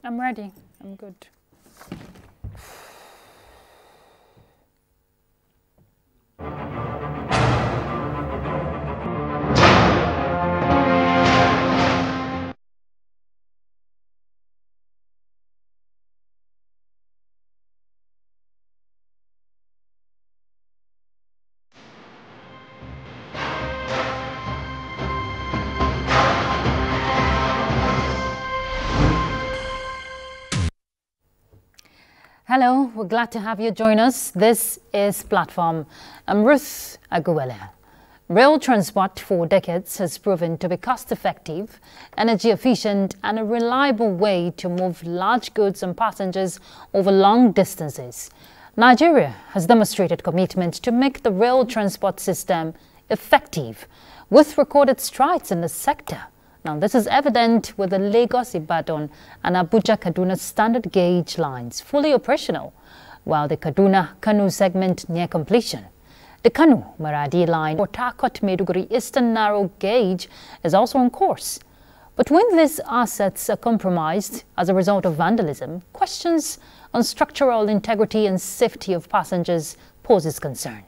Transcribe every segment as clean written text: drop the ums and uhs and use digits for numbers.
I'm ready. I'm good. Hello, we're glad to have you join us. This is Platform. I'm Ruth Aguwele. Rail transport for decades has proven to be cost-effective, energy-efficient and a reliable way to move large goods and passengers over long distances. Nigeria has demonstrated commitment to make the rail transport system effective, with recorded strides in the sector. Now, this is evident with the Lagos-Ibadan and Abuja-Kaduna standard gauge lines fully operational, while the Kaduna-Kano segment near completion. The Kano-Maradi line, Port Harcourt-Maiduguri Eastern narrow gauge, is also on course. But when these assets are compromised as a result of vandalism, questions on structural integrity and safety of passengers poses concern.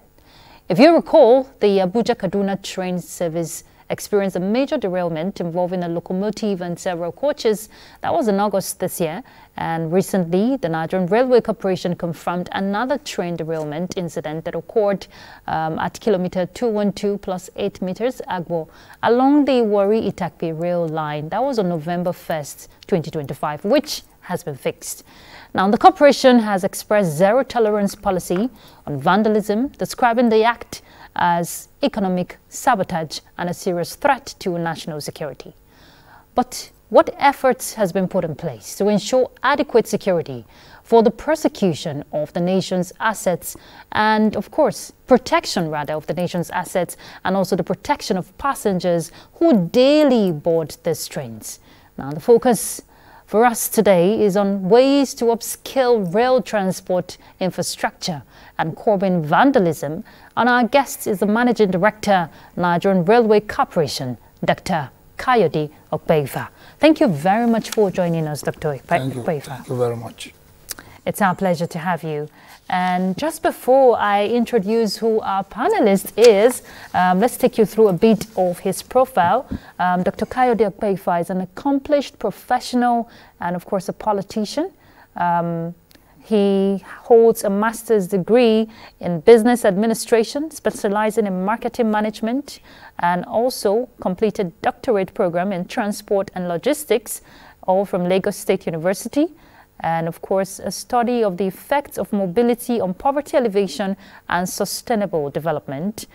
If you recall, the Abuja-Kaduna train service experienced a major derailment involving a locomotive and several coaches. That was in August this year. And recently, the Nigerian Railway Corporation confirmed another train derailment incident that occurred at kilometer 212 plus 8 meters Agbo along the Warri-Itakpe rail line. That was on November 1st, 2025, which has been fixed. Now, the corporation has expressed zero tolerance policy on vandalism, describing the act as economic sabotage and a serious threat to national security. But what efforts has been put in place to ensure adequate security for the prosecution of the nation's assets and, of course, protection rather of the nation's assets and also the protection of passengers who daily board these trains? Now, the focus for us today is on ways to upscale rail transport infrastructure and curbing vandalism. And our guest is the Managing Director, Nigerian Railway Corporation, Dr. Kayode Okpeifa. Thank you very much for joining us, Dr. Okpeifa. Thank you very much. It's our pleasure to have you. And just before I introduce who our panelist is, let's take you through a bit of his profile. Dr. Kayode Okpeifa is an accomplished professional and, of course, a politician. He holds a master's degree in business administration, specializing in marketing management, and also completed doctorate program in transport and logistics, all from Lagos State University. And of course, a study of the effects of mobility on poverty alleviation and sustainable development.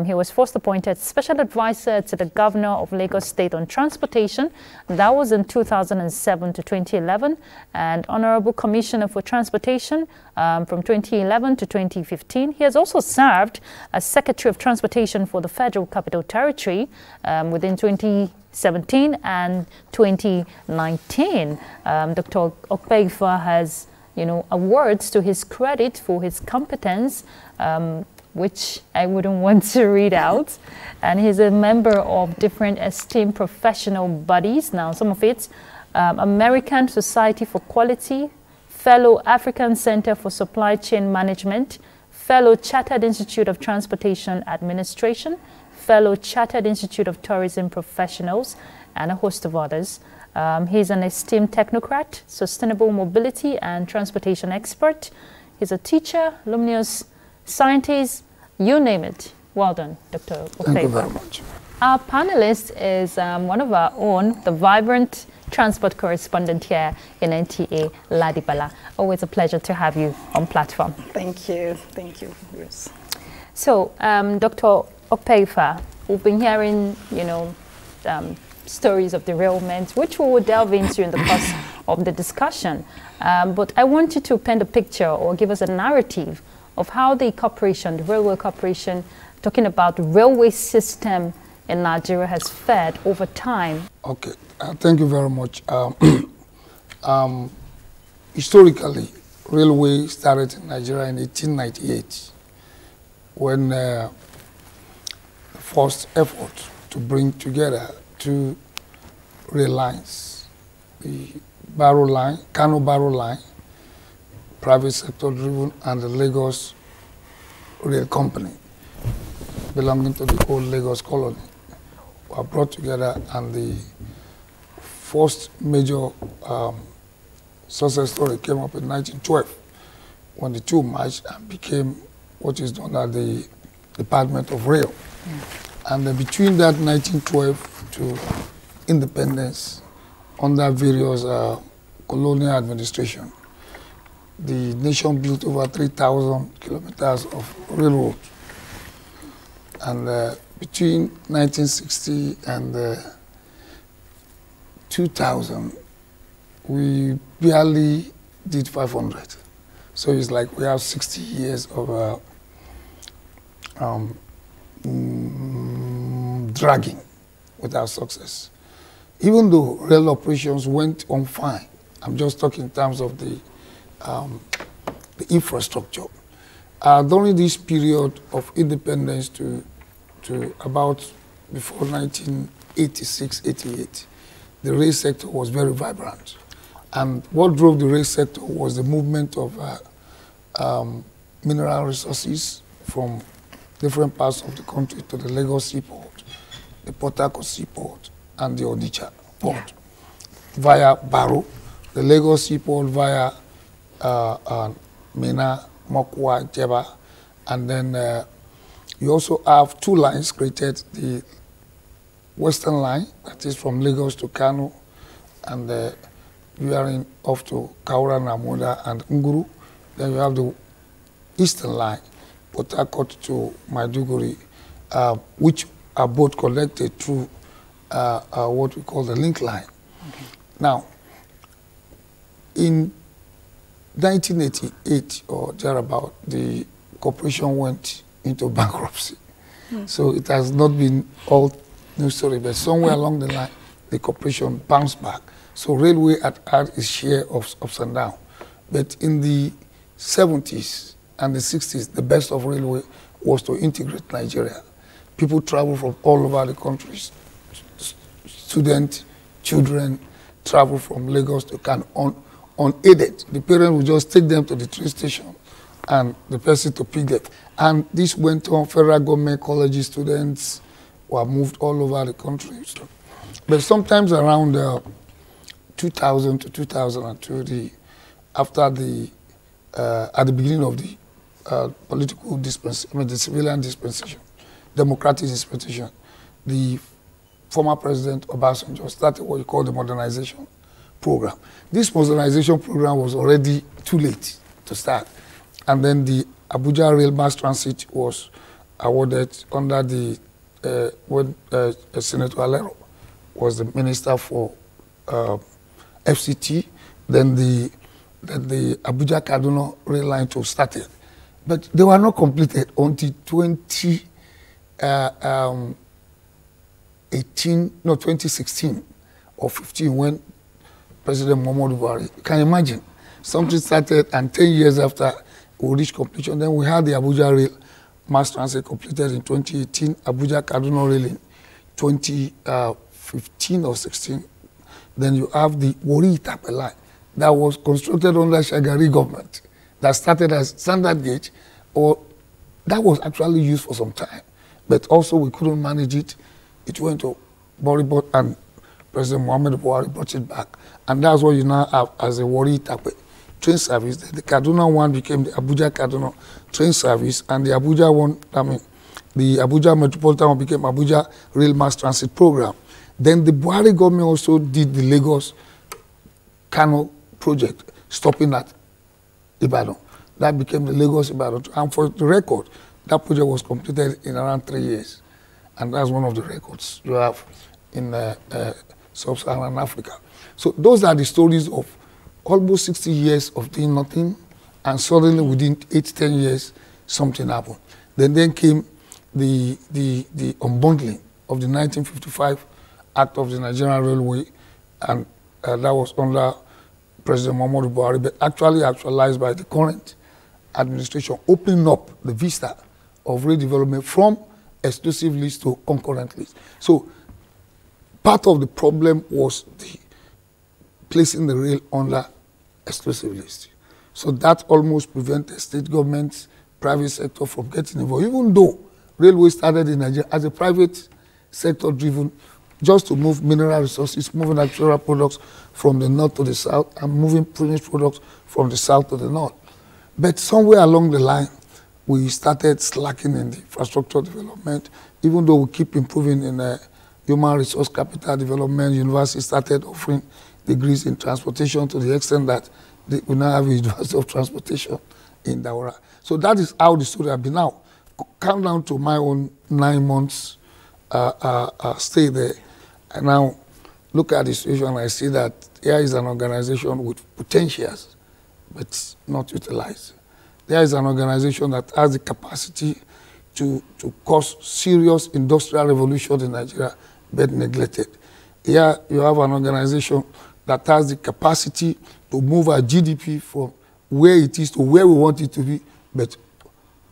He was first appointed Special Advisor to the Governor of Lagos State on Transportation. That was in 2007 to 2011. And Honorable Commissioner for Transportation from 2011 to 2015. He has also served as Secretary of Transportation for the Federal Capital Territory within 2017 and 2019. Dr. Okpeifa has, awards to his credit for his competence, which I wouldn't want to read out. And he's a member of different esteemed professional bodies. Now, some of it, American Society for Quality, Fellow African Center for Supply Chain Management, Fellow Chartered Institute of Transportation Administration, Fellow Chartered Institute of Tourism Professionals, and a host of others. He's an esteemed technocrat, sustainable mobility and transportation expert. He's a teacher, luminous scientist, you name it. Well done, Dr. Okpeifa. Thank you very much. Our panelist is one of our own, the vibrant transport correspondent here in NTA, Ladibala. Always a pleasure to have you on platform. Thank you. Thank you, Bruce. So, Dr. Okpeifa, we've been hearing, stories of derailments, which we will delve into in the course of the discussion. But I want you to paint a picture or give us a narrative of how the corporation, the Railway Corporation, talking about the railway system in Nigeria has fared over time. Okay, thank you very much. Historically, railway started in Nigeria in 1898 when the first effort to bring together two rail lines, the Barrow line, Kano Barrow line, private sector driven, and the Lagos Rail Company, belonging to the old Lagos colony, were brought together, and the first major success story came up in 1912 when the two merged and became what is known as the Department of Rail. And between that 1912 to independence, under various colonial administration, the nation built over 3,000 kilometers of railroad. And between 1960 and 2000, we barely did 500. So it's like we have 60 years of dragging without success. Even though rail operations went on fine, I'm just talking in terms of the infrastructure. During this period of independence to about before 1986, 88, the rail sector was very vibrant. And what drove the rail sector was the movement of mineral resources from different parts of the country to the Lagos seaport, the Port Harcourt seaport, and the Onitsha port, via Barrow, the Lagos seaport via Minna, Mokwa, Jeba, and then you also have two lines created, the Western line, that is from Lagos to Kano, and veering off to Kaura, Namuda, and Nguru. Then you have the Eastern line, Port Harcourt to Maiduguri, which are both connected through what we call the link line. Okay. Now, in 1988 or thereabout, the corporation went into bankruptcy. So it has not been all new story, but somewhere along the line, the corporation bounced back. So railway had its share of ups and downs. But in the 70s and the 60s, the best of railway was to integrate Nigeria. People travel from all over the countries. Students, children travel from Lagos to Kano unaided. The parents would just take them to the train station and the person to pick them. And this went on. Federal government colleges students were moved all over the country. But sometimes around 2000 to 2002, at the beginning of the political dispensation, I mean the civilian dispensation, democratic dispensation, the former president Obasanjo started what you call the modernization program. This modernization program was already too late to start. And then the Abuja Rail Mass Transit was awarded under the, when Senator Alero was the minister for FCT, then the Abuja Kaduna rail line was started. But they were not completed until 2016 or 15, when President Muhammadu Buhari, you can imagine, something started and 10 years after we reached completion. Then we had the Abuja Rail Mass Transit completed in 2018, Abuja Kaduna Rail in 2015 or 16. Then you have the Warri-Itape line that was constructed under Shagari government that started as standard gauge, or that was actually used for some time. But also we couldn't manage it. It went to Boribot, and President Muhammadu Buhari brought it back. And that's what you now have as a Warri-Itape train service. The Kaduna one became the Abuja Kaduna train service, and the Abuja one, the Abuja Metropolitan one became Abuja Rail Mass Transit Program. Then the Buhari government also did the Lagos Kano project, stopping at Ibadan. That became the Lagos Ibadan. And for the record, that project was completed in around 3 years. And that's one of the records you have in sub-Saharan Africa. So those are the stories of almost 60 years of doing nothing, and suddenly within 8-10 years, something happened. Then came the unbundling of the 1955 Act of the Nigerian Railway, and that was under President Muhammadu Buhari, but actually actualized by the current administration, opening up the vista of rail development from exclusive list to concurrent list. So part of the problem was the placing the rail under exclusive list. So that almost prevented state governments, private sector from getting involved, even though railway started in Nigeria as a private sector driven, just to move mineral resources, moving agricultural products from the north to the south, and moving finished products from the south to the north. But somewhere along the line, we started slacking in the infrastructure development, even though we keep improving in human resource capital development. University started offering degrees in transportation to the extent that we now have a University of Transportation in Daura. So that is how the story has been. Now, come down to my own 9 months stay there, and now look at the situation. I see that here is an organization with potentials, but not utilized. There is an organization that has the capacity to cause serious industrial revolution in Nigeria, but neglected. Here you have an organization that has the capacity to move our GDP from where it is to where we want it to be, but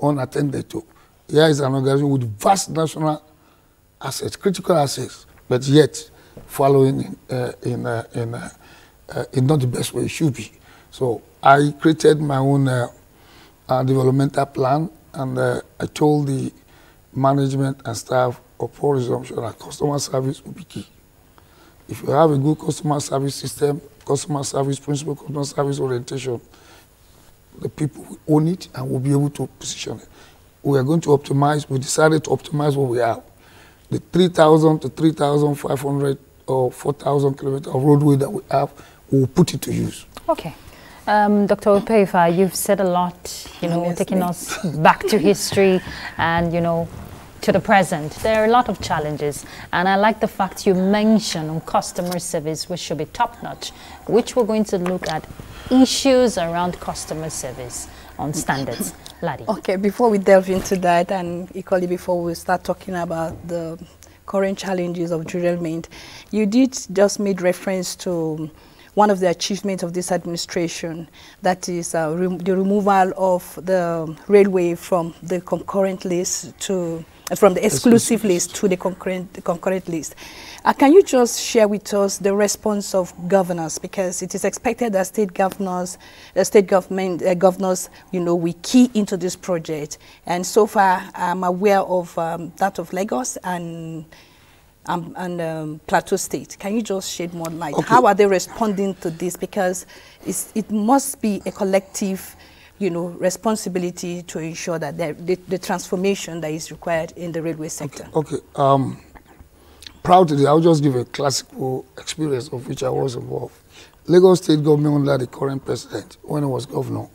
unattended to. Here is an organization with vast national assets, critical assets, but yet following in not the best way it should be. So I created my own developmental plan, and I told the management and staff upon resumption that customer service will be key. If you have a good customer service system, customer service principle, customer service orientation, the people will own it and will be able to position it. We are going to optimize. We decided to optimize what we have. The 3,000 to 3,500 or 4,000 kilometers of roadway that we have, we will put it to use. Okay. Dr. Opeifa, you've said a lot, taking us back to history and, to the present. There are a lot of challenges, and I like the fact you mentioned on customer service, which should be top-notch, which we're going to look at issues around customer service on standards. Ladi. Okay, before we delve into that, and equally before we start talking about the current challenges of derailment, you did just made reference to one of the achievements of this administration, that is the removal of the railway from the concurrent list to from the exclusive list to the concurrent list. Can you just share with us the response of governors, because it is expected that state governors, we key into this project, and so far I'm aware of that of Lagos and Plateau State. Can you just shed more light? Okay. How are they responding to this? Because it must be a collective, responsibility to ensure that the transformation that is required in the railway sector. Okay. Proudly, I'll just give a classical experience of which I was involved. Lagos State government under the current president, when he was governor,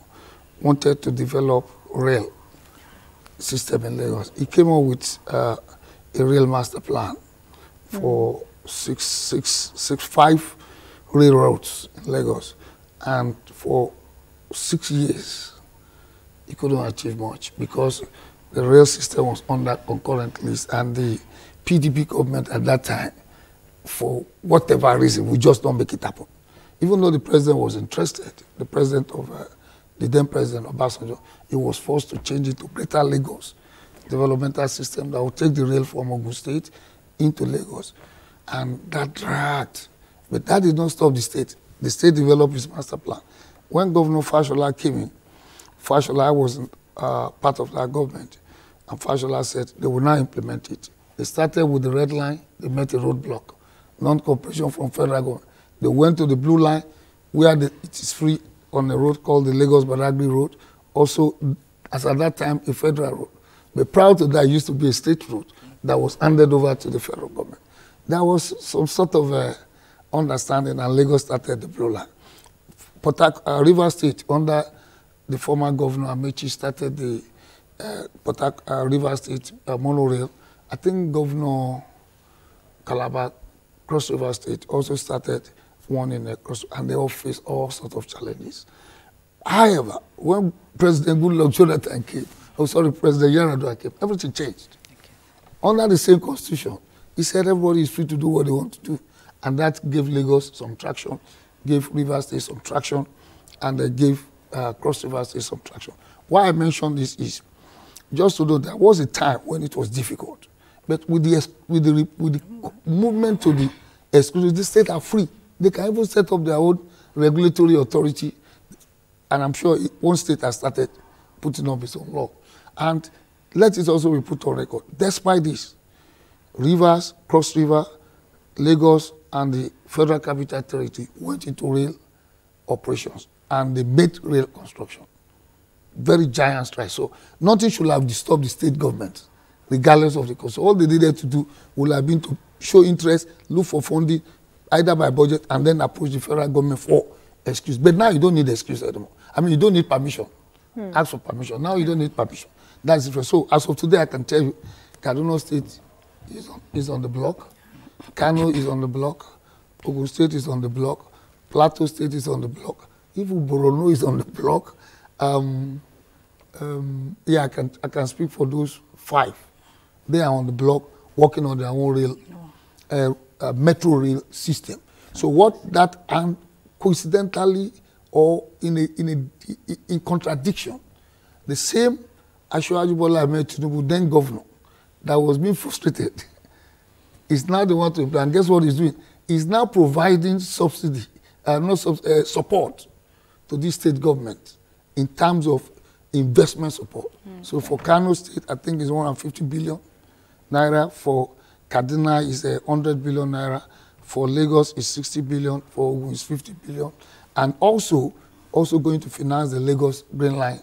wanted to develop rail system in Lagos. He came up with a rail master plan for 5 railroads in Lagos, and for 6 years he couldn't achieve much because the rail system was on that concurrent list, and the PDP government at that time, for whatever reason, we just don't make it happen. Even though the president was interested, the then president Obasanjo, he was forced to change it to Greater Lagos developmental system that would take the rail from Ogun State into Lagos, and that dragged. But that did not stop the state. The state developed its master plan. When Governor Fashola came in, Fashola wasn't part of that government, and Fashola said they will now implement it. They started with the red line, they met a roadblock, non-cooperation from federal government. They went to the blue line, where it is free on a road called the Lagos-Badagry Road, also, as at that time, a federal road. But prior to that, it used to be a state road that was handed over to the federal government. There was some sort of understanding, and Lagos started the blue line. River State, under the former governor Amechi, started the River State monorail. I think Governor Calabar, Cross River State, also started one in Cross, and they all faced all sorts of challenges. However, when President Goodluck Jonathan came, President Yar'Adua came, everything changed. Okay. Under the same constitution, he said everybody is free to do what they want to do, and that gave Lagos some traction, gave River State some traction, and they gave Cross River State some traction. Why I mention this is just to know there was a time when it was difficult. But with the movement to the exclusive, the states are free. They can even set up their own regulatory authority, and I'm sure one state has started putting up its own law. And let it also be put on record. Despite this, Rivers, Cross River, Lagos, and the Federal Capital Territory went into rail operations, and they made rail construction. Very giant strike. So nothing should have disturbed the state government, regardless of the cost. So all they needed to do would have been to show interest, look for funding, either by budget, and then approach the federal government for excuse. But now you don't need excuse anymore. I mean, you don't need permission. Ask for permission. Now you don't need permission. That's different. So as of today, I can tell you, Kaduna State is on the block. Kano is on the block. Ogun State is on the block. Plateau State is on the block. Even Borno is on the block. Yeah, I can speak for those 5. They are on the block, working on their own rail, metro rail system. So what that, and coincidentally or in contradiction, the same Asiwaju Bola Ahmed Tinubu, then governor, that was being frustrated, is now the one to implement. And guess what he's doing? He's now providing subsidy, support to this state government in terms of investment support. So for Kano State, I think it's 150 billion naira. For Kaduna is 100 billion naira. For Lagos is 60 billion. For Ogun is 50 billion. And also going to finance the Lagos Green Line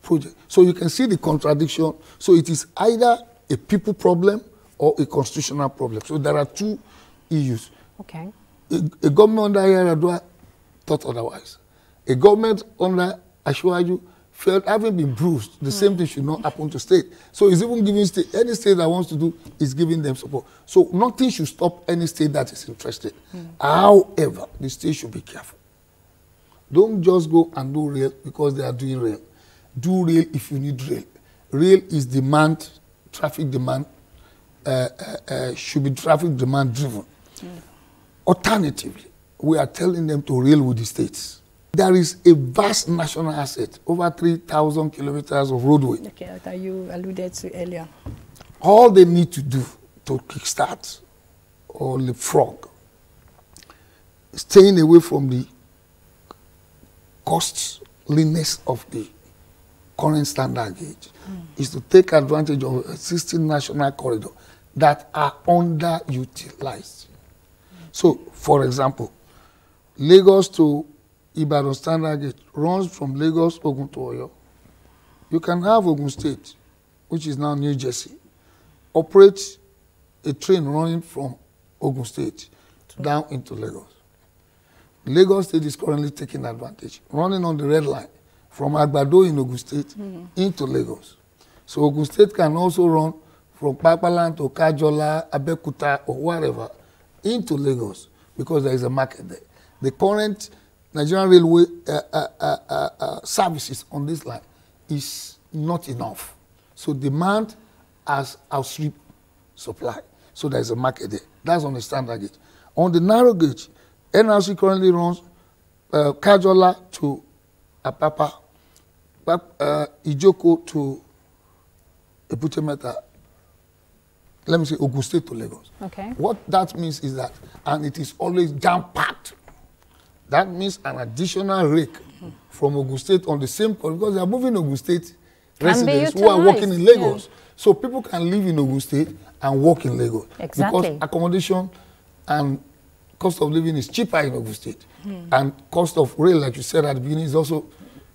project. So you can see the contradiction. So it is either a people problem or a constitutional problem. So there are 2 issues. Okay. A government under Yar'Adua thought otherwise. A government under Asiwaju felt, having been bruised, the same thing should not happen to state. So it's even giving state, any state that wants to do is giving them support. So nothing should stop any state that is interested. However, the state should be careful. Don't just go and do rail because they are doing rail. Do rail if you need rail. Rail is demand, traffic demand, should be traffic demand driven. Alternatively, we are telling them to rail with the states. There is a vast national asset, over 3,000 kilometers of roadway. Okay, that you alluded to earlier. All they need to do to kickstart or leapfrog, staying away from the costliness of the current standard gauge, is to take advantage of existing national corridors that are underutilized. So, for example, Lagos to Ibadan standard gauge runs from Lagos, Ogun to Oyo. You can have Ogun State, which is now New Jersey, operate a train running from Ogun State down into Lagos. Lagos State is currently taking advantage, running on the red line from Agbado in Ogun State into Lagos. So Ogun State can also run from Papaland to Kajola, Abekuta, or wherever into Lagos because there is a market there. The current Nigerian railway services on this line is not enough. So demand has outstripped supply. So there is a market there. That's on the standard gauge. On the narrow gauge, NRC currently runs Kajola to Apapa, Ijoko to Ebutemeta, let me say Ogun State to Lagos. Okay. What that means is that, and it is always jam-packed, that means an additional rake from Ogun State on the same corridor, because they are moving Ogun State residents who are working in Lagos. Yeah. So people can live in Ogun State and work in Lagos. Exactly. Because accommodation and cost of living is cheaper in Ogun State. And cost of rail, like you said at the beginning, is also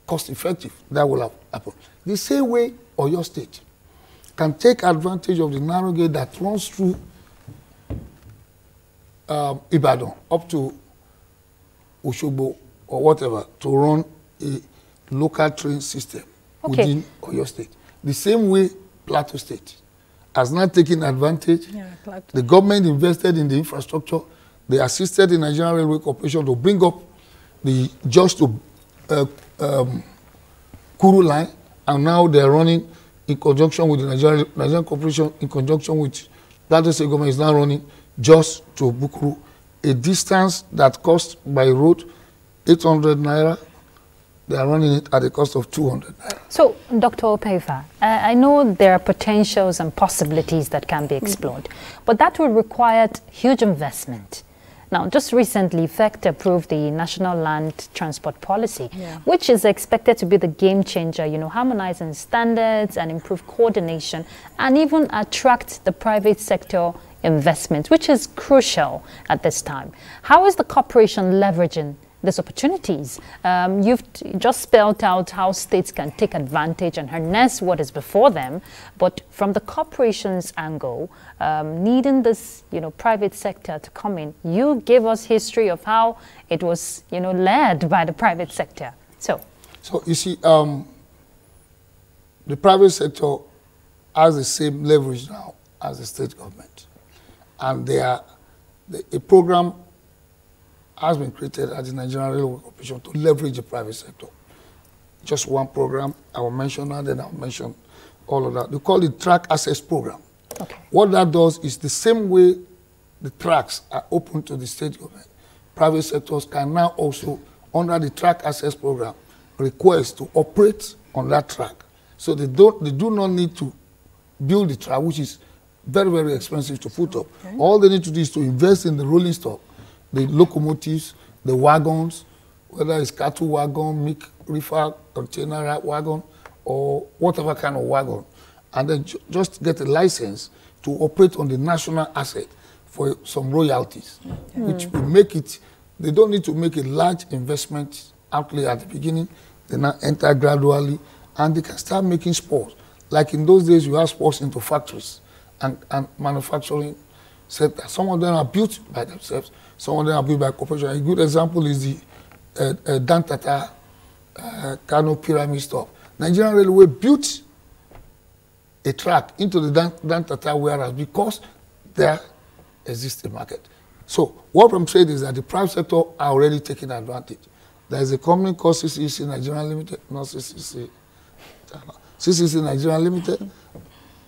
cost effective. That will happen. The same way Oyo State can take advantage of the narrow gauge that runs through Ibadan up to Osogbo or whatever to run a local train system within Oyo State. The same way Plateau State has not taken advantage. Yeah, the government invested in the infrastructure. They assisted the Nigerian Railway Corporation to bring up the just to Kuru line, and now they are running in conjunction with the Nigerian Corporation, in conjunction with Plateau State government, is now running just to Bukuru, a distance that costs by road 800 naira. They are running it at a cost of 200 naira. So, Dr. Opeifa, I know there are potentials and possibilities that can be explored, but that will require huge investment. Now, just recently, FECT approved the National Land Transport Policy, which is expected to be the game changer, you know, harmonizing standards and improve coordination and even attract the private sector investment, which is crucial at this time. How is the corporation leveraging these opportunities? You've just spelled out how states can take advantage and harness what is before them, but from the corporation's angle, needing this, you know, private sector to come in, you gave us history of how it was, you know, led by the private sector. So you see, the private sector has the same leverage now as the state government, and a program has been created at the Nigerian Railway Corporation to leverage the private sector. Just one program, I will mention that, then I'll mention all of that. They call it Track Access Program. Okay. What that does is the same way the tracks are open to the state government, private sectors can now also, under the Track Access Program, request to operate on that track. So they do not need to build the track, which is very, very expensive to put up. Okay. All they need to do is to invest in the rolling stock, the locomotives, the wagons, whether it's cattle wagon, milk reefer, container wagon, or whatever kind of wagon, and then just get a license to operate on the national asset for some royalties, which will make it, they don't need to make a large investment outlay at the beginning, they now enter gradually, and they can start making sports. Like in those days, you have sports into factories and manufacturing sector. Some of them are built by themselves, some of them are built by corporation. A good example is the Dantata Kano pyramid stuff. Nigerian Railway built a track into the Dantata warehouse because there exists a market. So what I'm saying is that the private sector are already taking advantage. There is a company called CCC Nigerian Limited, not CCC Nigerian Limited,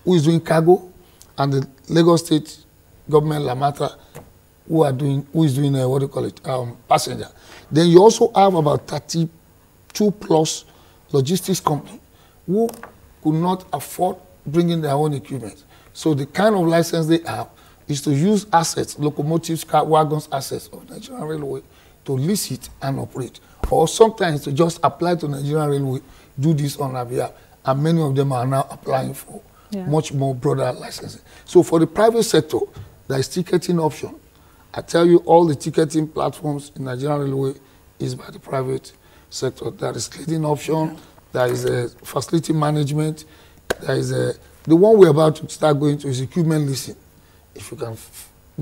who is doing cargo, and the Lagos State government, Lamata, who is doing what do you call it, passenger. Then you also have about 32 plus logistics companies who could not afford bringing their own equipment. So the kind of license they have is to use assets, locomotives, car, wagons, assets of Nigerian Railway to lease it and operate. Or sometimes to just apply to Nigerian Railway, do this on our behalf. And many of them are now applying for much more broader licensing. So for the private sector, there is ticketing option. I tell you, all the ticketing platforms in Nigerian Railway is by the private sector. There is cleaning option, there is a facility management, there is the one we're about to start going to is equipment leasing. If you can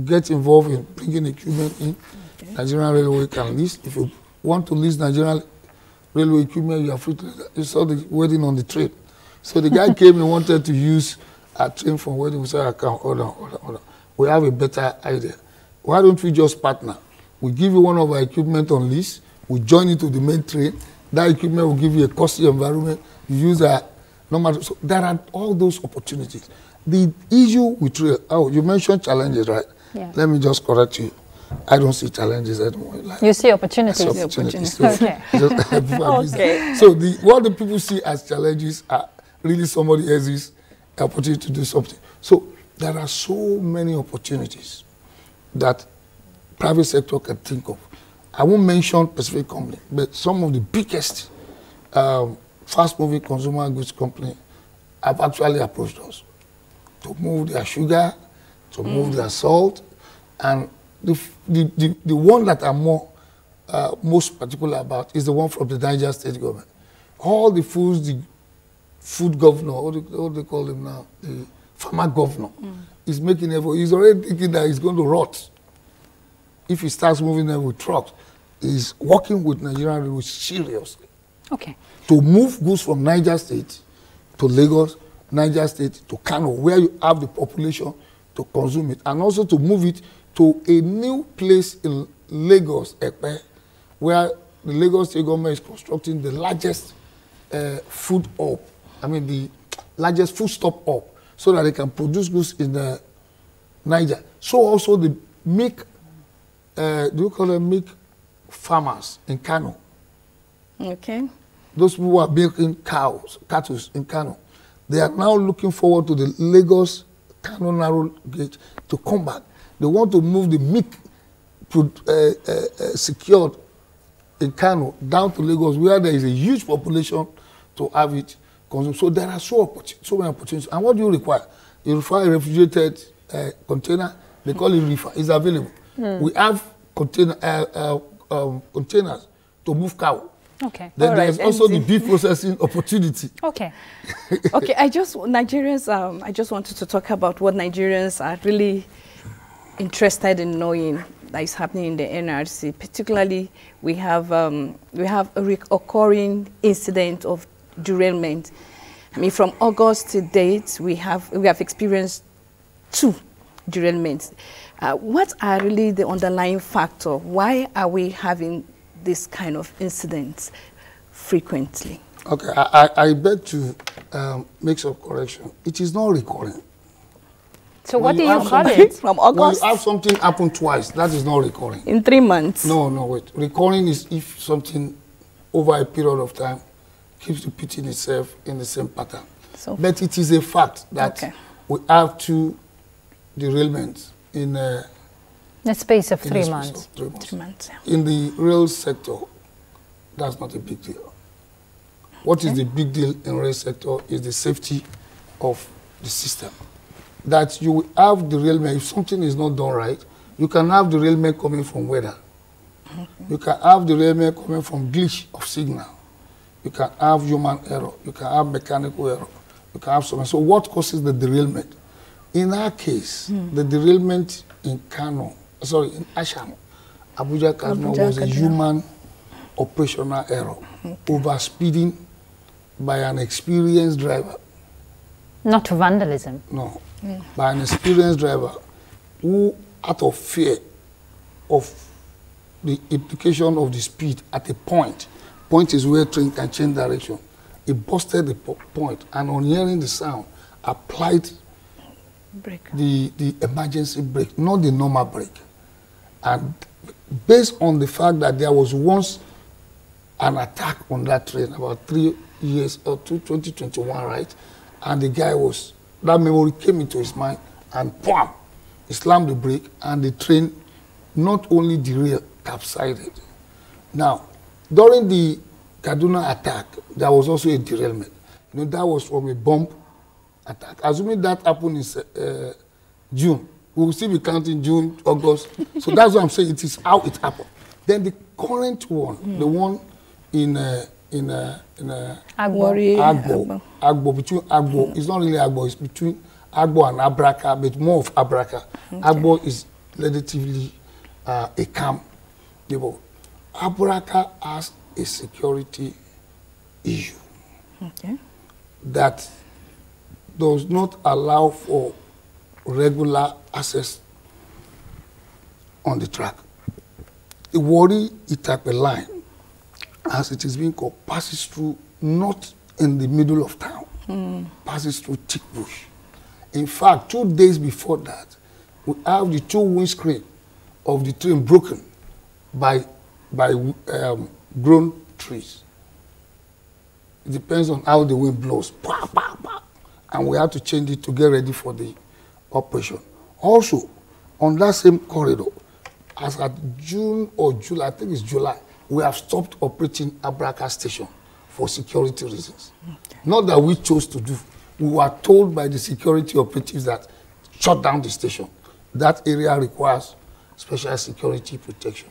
get involved in bringing equipment in, Nigerian Railway can lease. If you want to lease Nigerian Railway equipment, you are free to. You saw the wedding on the train. So the guy came and wanted to use a train from wedding. We said, I can't, hold on. We have a better idea. Why don't we just partner? We give you one of our equipment on lease, we join it to the main train, that equipment will give you a costly environment, you use a normal, so there are all those opportunities. The issue with rail, you mentioned challenges, right? Yeah. Let me just correct you. I don't see challenges anymore. Like, you see opportunities. So, okay. So what the people see as challenges are really somebody else's opportunity to do something. So there are so many opportunities that private sector can think of. I won't mention specific company, but some of the biggest fast-moving consumer goods companies have actually approached us to move their sugar, to move their salt, and the one that I'm most particular about is the one from the Niger State government. All the foods, the food governor, what do they call him now, the farmer governor, is making effort. He's already thinking that he's going to rot if he starts moving them with trucks. He's working with Nigerian Railways seriously. Okay. To move goods from Niger State to Lagos, Niger State to Kano, where you have the population to consume it, and also to move it to a new place in Lagos, Epe, where the Lagos State government is constructing the largest food hub, the largest food stop hub, so that they can produce goods in Niger. So also the milk, do you call them milk farmers in Kano? Okay. Those people who are milking cattle in Kano, they are now looking forward to the Lagos Kano narrow gauge to come back. They want to move the milk secured in Kano down to Lagos, where there is a huge population to have it consumed. So there are so many opportunities. And what do you require? You require a refrigerated container. They call it reefer. It's available. We have containers to move cow. Okay. Then there's also the beef processing opportunity. Okay. Okay, I just wanted to talk about what Nigerians are really interested in knowing that is happening in the NRC. Particularly, we have a recurring incident of derailment. I mean, from August to date, we have experienced 2 derailments. What are really the underlying factor? Why are we having this kind of incidents frequently? Okay, I beg to make some correction. It is not recurring. So what do you call it? From August? When you have something happen twice, that is not recurring. In 3 months? No, wait. Recurring is if something over a period of time keeps repeating itself in the same pattern. So, but it is a fact that we have 2 derailments in the space of 3 months. 3 months. 3 months, yeah. In the rail sector, that's not a big deal. What is the big deal in rail sector is the safety of the system. That you will have derailment, if something is not done right, you can have derailment coming from weather. You can have derailment coming from glitch of signal. You can have human error. You can have mechanical error. You can have something. So what causes the derailment? In our case, the derailment in Kano, sorry, in Asham, Abuja, Kano was a human operational error. Overspeeding by an experienced driver. Not vandalism. No, by an experienced driver who, out of fear of the implication of the speed at a point is where train can change direction. He busted the point and on hearing the sound, applied the emergency brake, not the normal brake. And based on the fact that there was once an attack on that train about 3 years or 2021, right? And the guy that memory came into his mind and bam, he slammed the brake and the train not only derailed, capsized. Now, during the Kaduna attack, there was also a derailment. You know, that was from a bomb attack. Assuming that happened in June, we will still be counting June, August. So that's what I'm saying. It is how it happened. Then the current one, the one in Agbo, between Agbo, it's not really Agbo, it's between Agbo and Abraka, but more of Abraka. Okay. Agbo is relatively a calm neighborhood. Abraka has a security issue that does not allow for regular access on the track. The Warri Itape line, as it is being called, passes through not in the middle of town, passes through thick bush. In fact, 2 days before that, we have the 2 windscreen of the train broken by grown trees. It depends on how the wind blows. Bah, bah, bah. And we have to change it to get ready for the operation. Also, on that same corridor, as at June or July, I think it's July, we have stopped operating Abraka station for security reasons. Okay. Not that we chose to do. We were told by the security operatives that shut down the station. That area requires special security protection.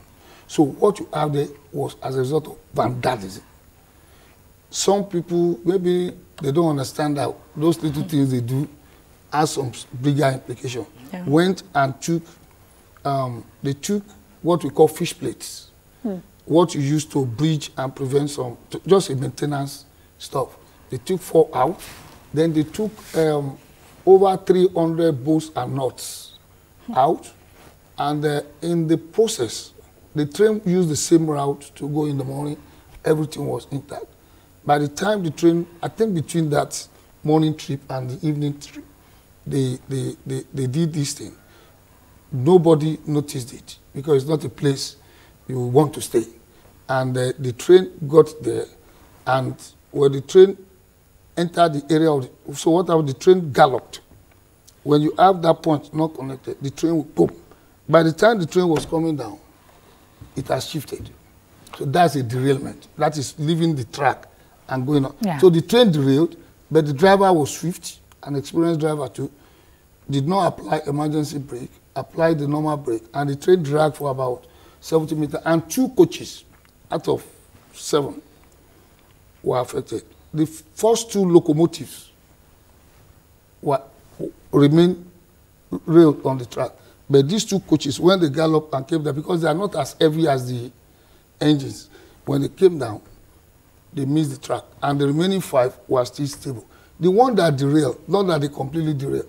So what you have there was as a result of vandalism. Some people, maybe they don't understand that those little things they do has some bigger implication. Yeah. Went and took, they took what we call fish plates. What you use to bridge and prevent some, just a maintenance stuff. They took 4 out. Then they took over 300 bolts and nuts out. And in the process, the train used the same route to go in the morning. Everything was intact. By the time the train, I think between that morning trip and the evening trip, they did this thing. Nobody noticed it because it's not a place you want to stay. And the train got there, and when the train entered the area of the, so what happened, the train galloped. When you have that point not connected, the train will boom. By the time the train was coming down, it has shifted. So that's a derailment. That is leaving the track and going on. Yeah. So the train derailed, but the driver was swift, an experienced driver too, did not apply emergency brake, applied the normal brake, and the train dragged for about 70 meters, and 2 coaches out of 7 were affected. The first 2 locomotives remained railed on the track. But these 2 coaches, when they galloped and came down, because they are not as heavy as the engines, when they came down, they missed the track. And the remaining 5 were still stable. The one that derailed, not that they completely derailed,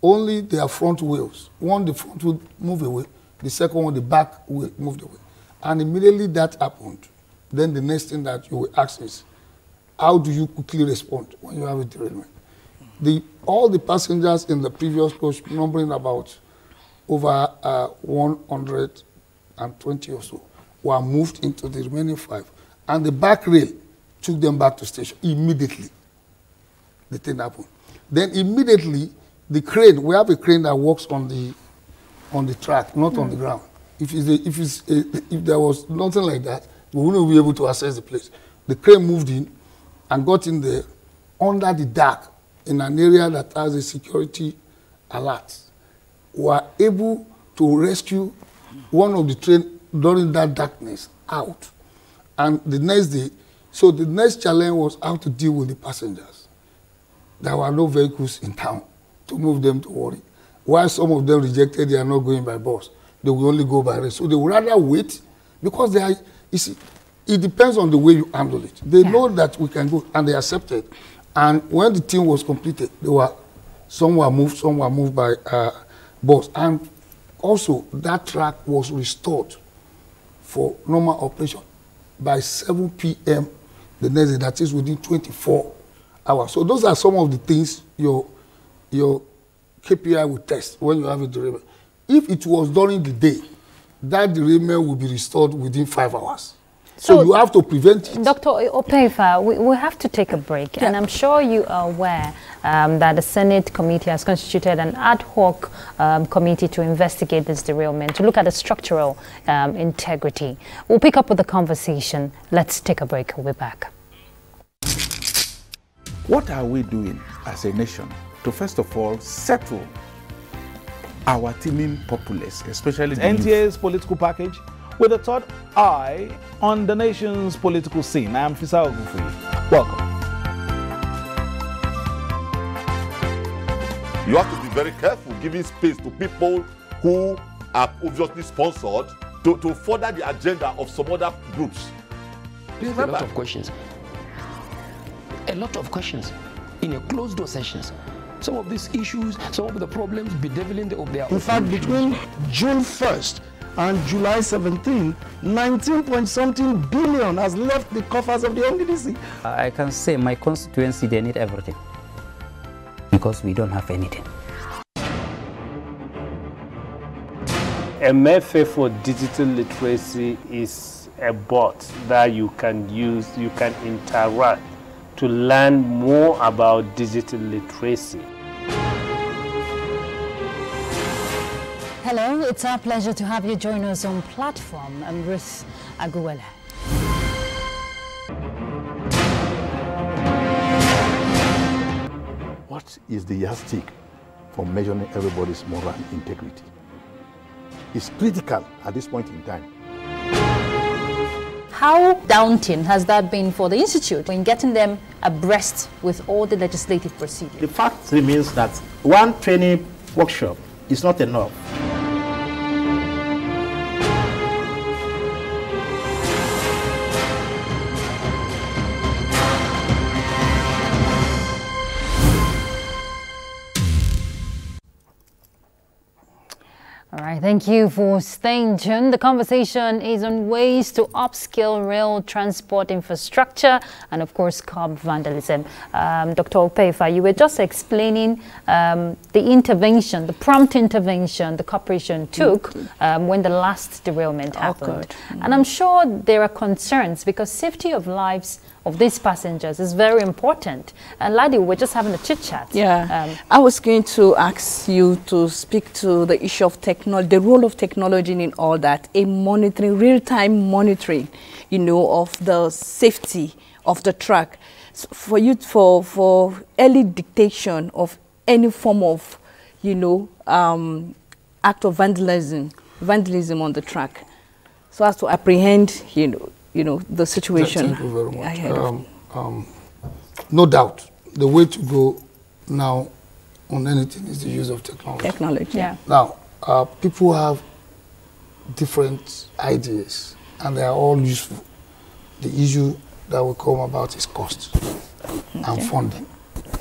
only their front wheels. One, the front wheel moved away. The second one, the back wheel moved away. And immediately that happened, then the next thing that you will ask is, how do you quickly respond when you have a derailment? All the passengers in the previous coach, numbering about over 120 or so, were moved into the remaining 5. And the back rail took them back to station immediately. The thing happened. Then immediately, the crane, we have a crane that works on the track, not on the ground. If there was nothing like that, we wouldn't be able to access the place. The crane moved in and got in there under the dark in an area that has a security alert. We were able to rescue one of the train during that darkness out. And the next day, so the next challenge was how to deal with the passengers. There were no vehicles in town to move them to Warri. While some of them rejected, they are not going by bus. They will only go by rail. So they would rather wait because they are, you see, it depends on the way you handle it. They know that we can go, and they accepted. And when the team was completed, some were moved by bus. And also, that track was restored for normal operation by 7 p.m. the next day, that is within 24 hours. So those are some of the things your KPI will test when you have a derailment. If it was during the day, that derailment will be restored within 5 hours. So you have to prevent it. Dr. Opeifa, we have to take a break. Yeah. And I'm sure you are aware that the Senate committee has constituted an ad hoc committee to investigate this derailment, to look at the structural integrity. We'll pick up with the conversation. Let's take a break. We'll be back. What are we doing as a nation to, first of all, settle our teeming populace, especially the NTA's political package, with a third eye on the nation's political scene. I am Fisa Ogunfuyi. Welcome. You have to be very careful giving space to people who are obviously sponsored to further the agenda of some other groups. There's a lot of questions. A lot of questions in a closed door sessions. Some of these issues, some of the problems bedeviling the their. In fact, between June 1st and July 17, 19-point-something billion has left the coffers of the NDDC. I can say my constituency, they need everything because we don't have anything. A method for digital literacy is a bot that you can use, you can interact to learn more about digital literacy. Hello, it's our pleasure to have you join us on platform. I'm Ruth Aguwele. What is the yardstick for measuring everybody's moral integrity? It's critical at this point in time. How daunting has that been for the Institute in getting them abreast with all the legislative procedures? The fact remains that one training workshop is not enough. All right, thank you for staying tuned. The conversation is on ways to upscale rail transport infrastructure and, of course, curb vandalism. Dr. Opeifa, you were just explaining the intervention, the prompt intervention the corporation took when the last derailment happened. And I'm sure there are concerns because safety of lives of these passengers is very important. And Ladi, we're just having a chit-chat. Yeah, I was going to ask you to speak to the issue of the the role of technology in all that, a monitoring, real-time monitoring, you know, of the safety of the track, for you, for early detection of any form of, you know, act of vandalism on the track, so as to apprehend, you know, the situation. Thank you very much. No doubt, the way to go now on anything is the use of technology. Technology, yeah. Now, people have different ideas, and they are all useful. The issue that will come about is cost and funding.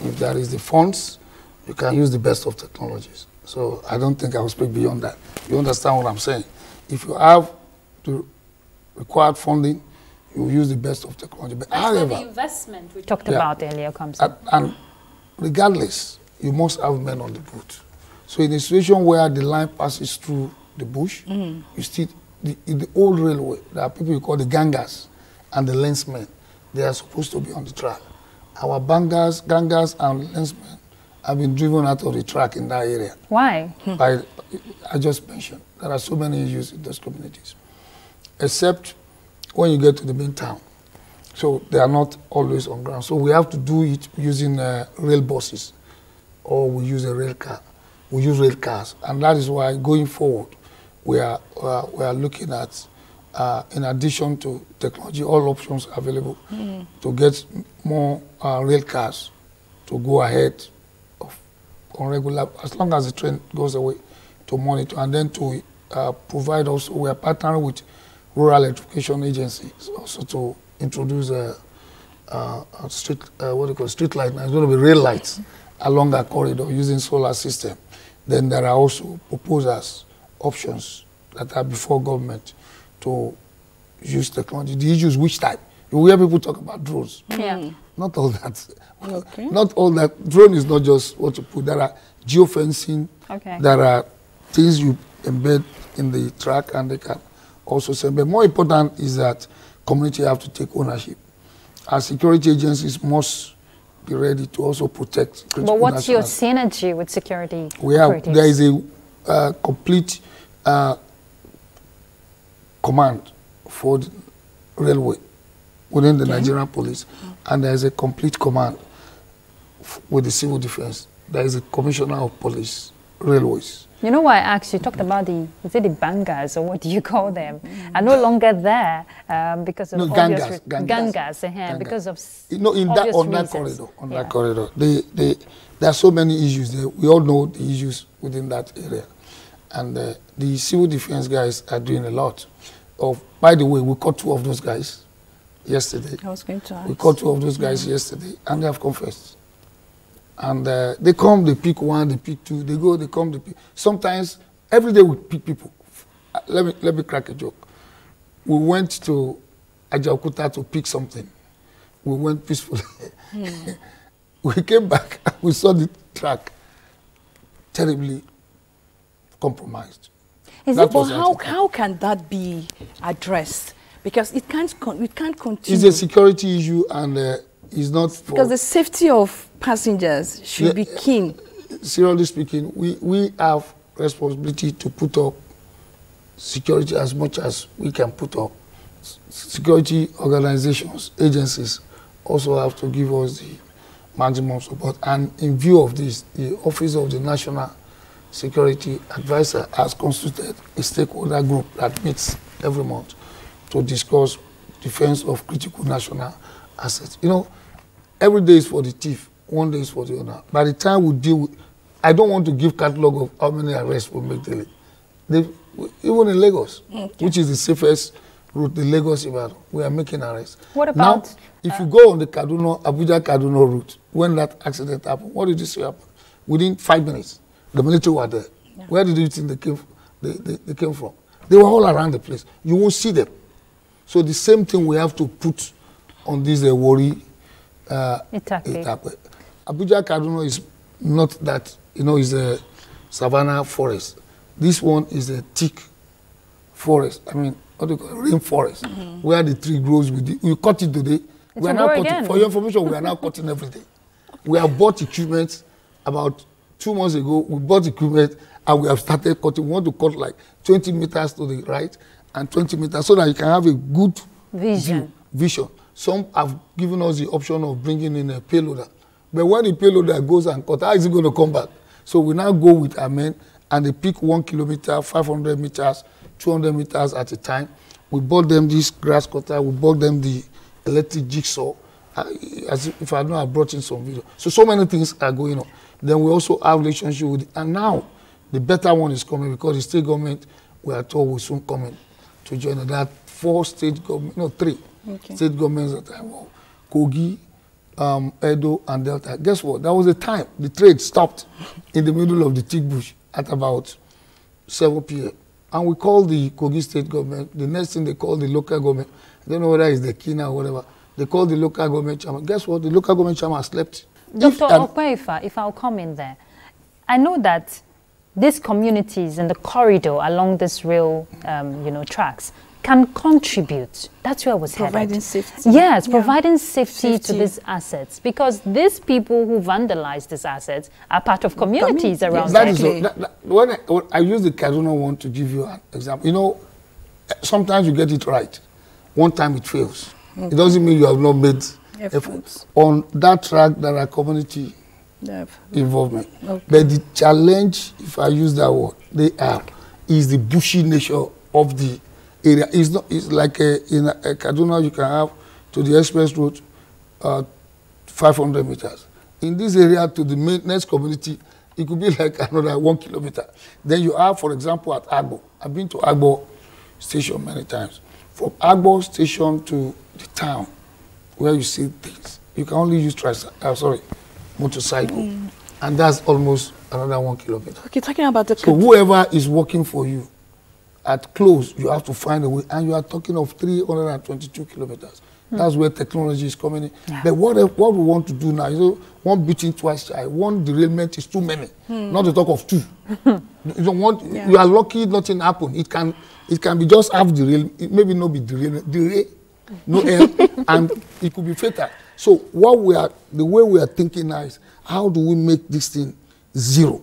If there is the funds, you can use the best of technologies. So I don't think I will speak beyond that. You understand what I'm saying? If you have the required funding, you use the best of technology. But that's where the investment we talked about earlier comes in. And regardless, you must have men on the boat. So in a situation where the line passes through the bush, you still, in the old railway, there are people you call the gangers and the lensmen. They are supposed to be on the track. Our gangers and lensmen have been driven out of the track in that area. Why? I just mentioned, there are so many issues in those communities, except when you get to the main town. So they are not always on ground. So we have to do it using rail buses, or we use a rail car. We use rail cars, and that is why going forward, we are looking at, in addition to technology, all options available to get more rail cars to go ahead on regular, as long as the train goes away, to monitor, and then to provide also, we are partnering with rural education agencies also to introduce a street, street light. Now it's going to be rail lights along that corridor using solar system. Then there are also proposals, options that are before government to use technology. The issue is which type. You hear people talk about drones. Yeah. Not all that. Okay. Not all that. Drone is not just what you put. There are geofencing. Okay. There are things you embed in the track, and they can also send. But more important is that community have to take ownership. Our security agencies must be ready to also protect. But what's your synergy with security? There is a complete command for the railway within the Nigerian police, and there is a complete command with the civil defense. There is a commissioner of police, railways. You know why I asked you? Talked about is it the bangers, or what do you call them? Are no longer there because of gangers, because of in that on that corridor, that corridor. There are so many issues there. We all know the issues within that area, and the civil defense guys are doing a lot. By the way, we caught 2 of those guys yesterday. I was going to ask. We caught 2 of those guys yesterday, and they have confessed. And they come, they pick 1, they pick 2, they go, they come, they pick. Sometimes, every day we pick people. Let me crack a joke. We went to Ajaokuta to pick something. We went peacefully. We came back, we saw the track terribly compromised. How can that be addressed? Because it can't continue. It's a security issue, and it's not for... Because the safety of passengers should be keen. Seriously speaking, we have responsibility to put up security as much as we can put up. Security organizations, agencies also have to give us the maximum support. And in view of this, the Office of the National Security Advisor has constituted a stakeholder group that meets every month to discuss defense of critical national assets. You know, every day is for the thief, one day is for the owner. By the time we deal with, I don't want to give catalog of how many arrests we make daily. Even in Lagos, which is the safest route, the Lagos-Ibadan, we are making arrests. What about... Now, if you go on the Abuja-Kaduna route, when that accident happened, what did you see happen? Within 5 minutes, the military were there. Yeah. Where did you think they came from? They were all around the place. You won't see them. So the same thing we have to put on this Warri Itakpe. Abuja-Kaduna is not that, it's a savanna forest. This one is a thick forest. I mean, what do you call it? Rainforest, where the tree grows with it. We cut it today. We are now cutting. For your information, we are now cutting everything. We have bought equipment about 2 months ago. We bought equipment, and we have started cutting. We want to cut like 20 meters to the right and 20 meters so that you can have a good vision. Some have given us the option of bringing in a payloader. But when the payloader goes and cuts, how is it going to come back? So we now go with our men and they pick 1 kilometer, 500 meters, 200 meters at a time. We bought them this grass cutter, we bought them the electric jigsaw, as if I know I brought in some video. So many things are going on. Then we also have relationship with, and now the better one is coming because the state government, we are told, will soon come in to join. There are 4 state governments, no 3 state governments that are involved. Kogi, Edo, and Delta. Guess what? There was a time the trade stopped in the middle of the thick bush at about 7 p.m. And we called the Kogi state government. The next thing they called the local government. I don't know whether it's the Kina or whatever. They called the local government chairman. Guess what? The local government chairman slept. Dr. Okwe, if I'll come in there, I know that these communities in the corridor along this rail, tracks can contribute. That's where I was providing safety. Yes, providing safety to these assets, because these people who vandalize these assets are part of communities around. When I use the Kaduna one to give you an example, sometimes you get it right. One time it fails. It doesn't mean you have not made efforts. On that track, there are community involvement. But the challenge, if I use that word, is the bushy nature of the area. It's like in Kaduna, you can have to the express road 500 meters. In this area to the next community, it could be like another 1 kilometer. Then you have, for example, at Agbo. I've been to Agbo station many times. From Agbo station to the town, where you see things, you can only use motorcycle. And that's almost another 1 kilometer. Okay, talking about the... So whoever is working for you, at close, you have to find a way, and you are talking of 322 kilometers. That's where technology is coming in. But what we want to do now is one beating twice shy. One derailment is too many, not to talk of 2. You don't want. You are lucky nothing happened. It can be just half derail, it maybe not be derail, no air, and it could be fatal. So the way we are thinking now is how do we make this thing 0,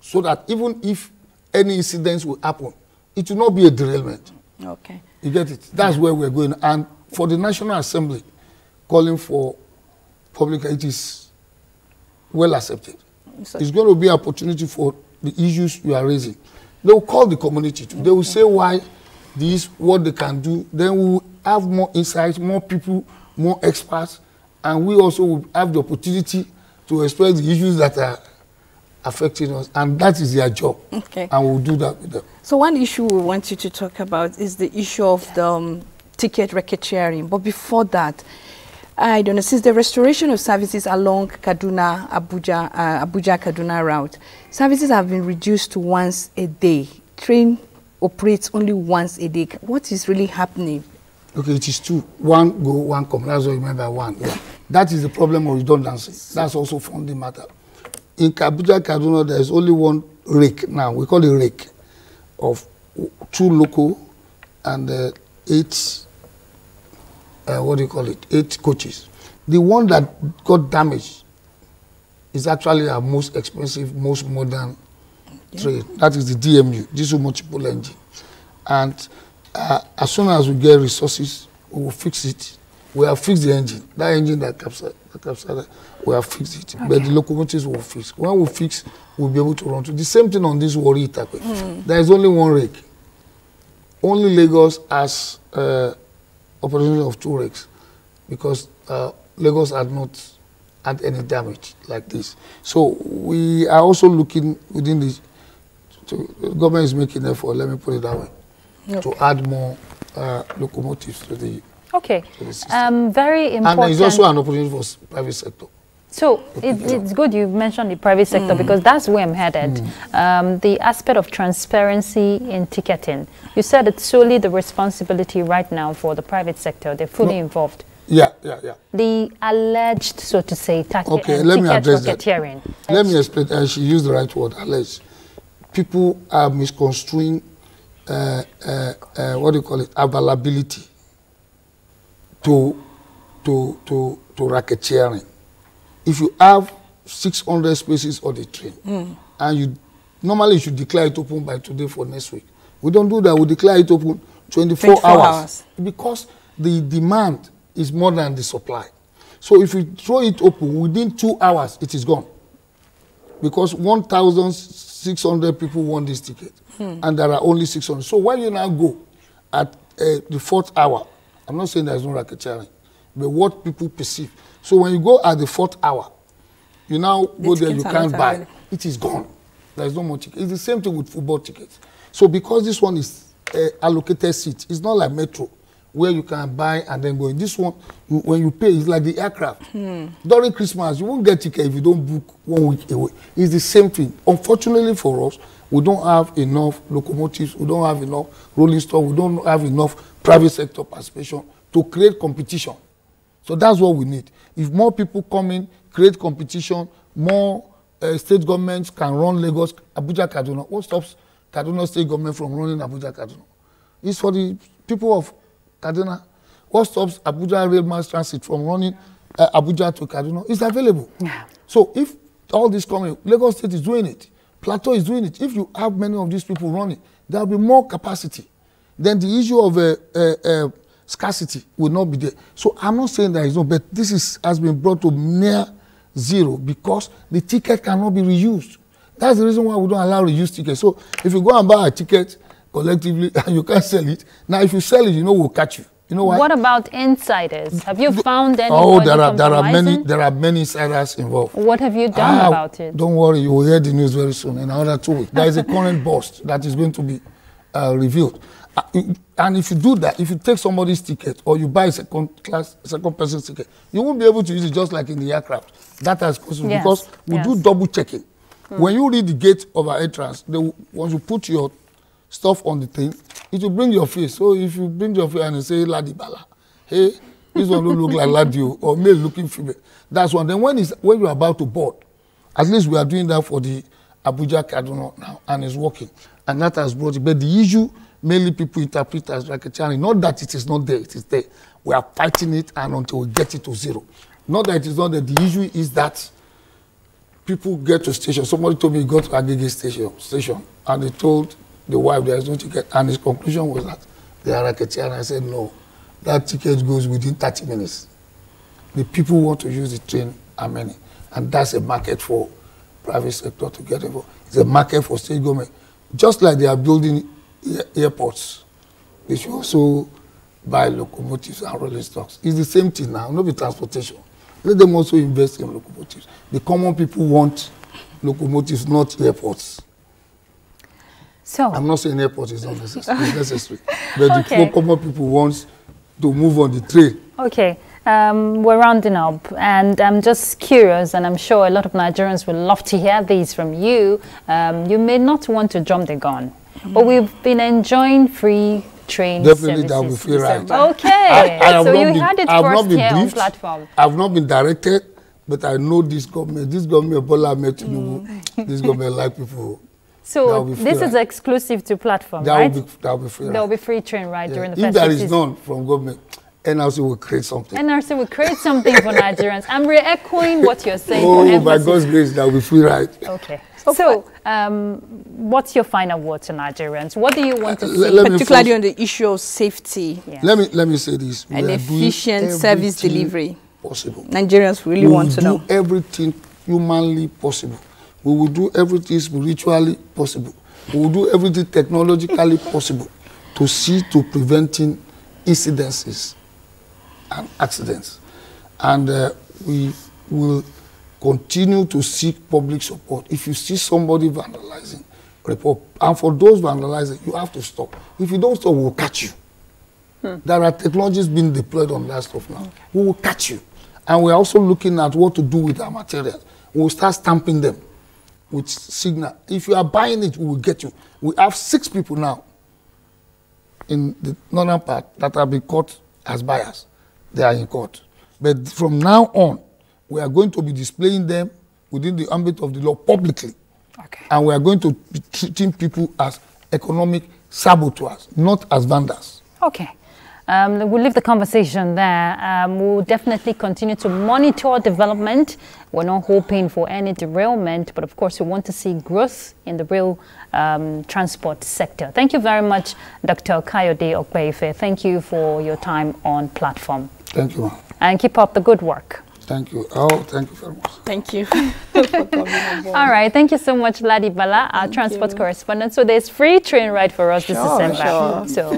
so that even if any incidents will happen, it will not be a derailment. Okay. You get it? That's where we're going. And for the National Assembly, calling for public, it is well accepted. It's going to be an opportunity for the issues you are raising. They will call the community too. They will say why what they can do. Then we will have more insights, more people, more experts, and we also will have the opportunity to express the issues that are affecting us, and that is their job. Okay. And we'll do that with them. So one issue we want you to talk about is the issue of the ticket racketeering. But before that, I don't know, since the restoration of services along Kaduna, Abuja-Kaduna route, services have been reduced to once a day. Train operates only once a day. What is really happening? Okay, it is 2. One go, one come. That's what you mean by 1. Yeah. That is the problem of redundancy. That's also funding matter. In Abuja-Kaduna, there is only one rake now. We call it rake of 2 local and 8, 8 coaches. The one that got damaged is actually our most expensive, most modern train. That is the DMU, diesel multiple engine. And as soon as we get resources, we will fix it. We have fixed the engine. That engine that capsized, we have fixed it. Okay. But the locomotives will fix. When we fix, we'll be able to run to. The same thing on this Warri Itakwe. There is only one rake. Only Lagos has operations of 2 rakes because Lagos had not had any damage like this. So we are also looking within the government is making effort, let me put it that way, to add more locomotives to the very important. And there is also an opportunity for private sector. So it's good you mentioned the private sector because that's where I'm headed. The aspect of transparency in ticketing. You said it's solely the responsibility right now for the private sector. They're fully involved. Yeah. The alleged, so to say, let me address racketeering. Let me explain. She used the right word, alleged. People are misconstruing, availability to racketeering. If you have 600 spaces on the train and you Normally, you should declare it open by today for next week. We don't do that. We declare it open 24 hours. Because the demand is more than the supply. So if you throw it open, within 2 hours, it is gone. Because 1,600 people want this ticket. And there are only 600. So when you now go at the 4th hour, I'm not saying there's no racketeering, but what people perceive. So when you go at the 4th hour, you now go there, you can't buy. It is gone. There's no more ticket. It's the same thing with football tickets. So because this one is allocated seat, it's not like metro, where you can buy and then go in. This one, when you pay, it's like the aircraft. During Christmas, you won't get ticket if you don't book 1 week away. It's the same thing. Unfortunately for us, we don't have enough locomotives, we don't have enough rolling stock, we don't have enough private sector participation to create competition. So that's what we need. If more people come in, create competition, more state governments can run Lagos, Abuja, Kaduna. What stops Kaduna state government from running Abuja, Kaduna? It's for the people of Kaduna. What stops Abuja Rail Mass Transit from running Abuja to Kaduna? It's available. Yeah. So if all this coming, Lagos State is doing it, Plateau is doing it. If you have many of these people running, there will be more capacity. Then the issue of scarcity will not be there. So I'm not saying there is no, but this has been brought to near zero because the ticket cannot be reused. That's the reason why we don't allow reused tickets. So if you go and buy a ticket collectively and you can't sell it, now if you sell it, you know we'll catch you. You know why? What about insiders? Have you found any? Oh, there are many insiders involved. What have you done about it? Don't worry, you will hear the news very soon. In another 2 weeks, there is a current bust that is going to be revealed. And if you do that, if you take somebody's ticket or you buy a second person's ticket, you won't be able to use it just like in the aircraft. That has caused because we do double checking. When you read the gate of our entrance, once you put your stuff on the thing, it will bring your face. So if you bring your face and you say Ladi Bala, hey, this one don't look like Ladio or male looking female. That's one. Then when you're about to board, at least we are doing that for the Abuja Kaduna now, and it's working. And that has brought it. But the issue mainly people interpret as racketeering. Not that it is not there, it is there. We are fighting it and until we get it to zero. Not that it is not there. The issue is that people get to station. Somebody told me he got to Agege station and they told the wife there is no ticket. And his conclusion was that they are racketeering. I said, no, that ticket goes within 30 minutes. The people who want to use the train are many. And that's a market for private sector to get involved. It's a market for state government. Just like they are building airports, they should also buy locomotives and rolling stocks. It's the same thing now, not be transportation. Let them also invest in locomotives. The common people want locomotives, not airports. So I'm not saying airport is not necessary, it's necessary. But the common people want to move on the train. Okay. We're rounding up, and I'm just curious, and I'm sure a lot of Nigerians would love to hear these from you. You may not want to jump the gun, but we've been enjoying free train Definitely services. That will be free ride. Okay, so you had it first here on platform. I've not been directed, but I know this government, Bola Ahmed Tinubu, this government like people. So this is exclusive to platform, right? That will be free ride. There will be free train ride during the festive season. If there is none from government, NRC will create something. NRC will create something for Nigerians. I'm re-echoing what you're saying. Oh, by God's grace, there will be free ride. Okay. So, what's your final word to Nigerians? What do you want to see? Particularly on the issue of safety. Yeah. Let me say this. And efficient service delivery. Possible. Nigerians really want to know. We will do everything humanly possible. We will do everything spiritually possible. We will do everything technologically possible to see to preventing incidences and accidents. And we will continue to seek public support. If you see somebody vandalizing, report. And for those vandalizing, you have to stop. If you don't stop, we will catch you. There are technologies being deployed on that stuff now. We will catch you. And we're also looking at what to do with our materials. We will start stamping them with signal. If you are buying it, we will get you. We have 6 people now in the northern part that have been caught as buyers. They are in court. But from now on, we are going to be displaying them within the ambit of the law publicly. Okay. And we are going to be treating people as economic saboteurs, not as vendors. Okay. We'll leave the conversation there. We'll definitely continue to monitor development. We're not hoping for any derailment, but of course we want to see growth in the rail transport sector. Thank you very much, Dr. Kayode Okpeife. Thank you for your time on platform. Thank you. And keep up the good work. Thank you. Oh, thank you very much. Thank you for coming on board. All right. Thank you so much, Ladi Bala, our transport correspondent. So there's free train ride for us this December. Sure. So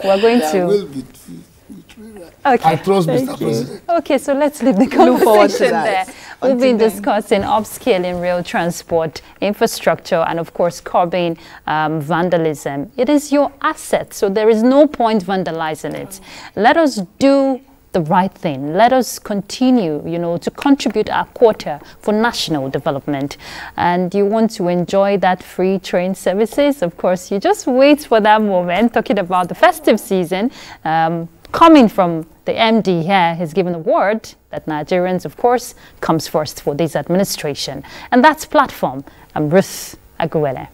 we're going to... Will be free train ride. Okay. I trust Mr. President. Okay, so let's leave the conversation there. We've been discussing upscaling rail transport infrastructure and, of course, curbing vandalism. It is your asset, so there is no point vandalizing it. Let us do the right thing. Let us continue, to contribute our quota for national development. And you want to enjoy that free train services, of course, you just wait for that moment, talking about the festive season. Coming from the MD here, he's given a word that Nigerians, of course, comes first for this administration. And that's Platform. I'm Ruth Aguwele.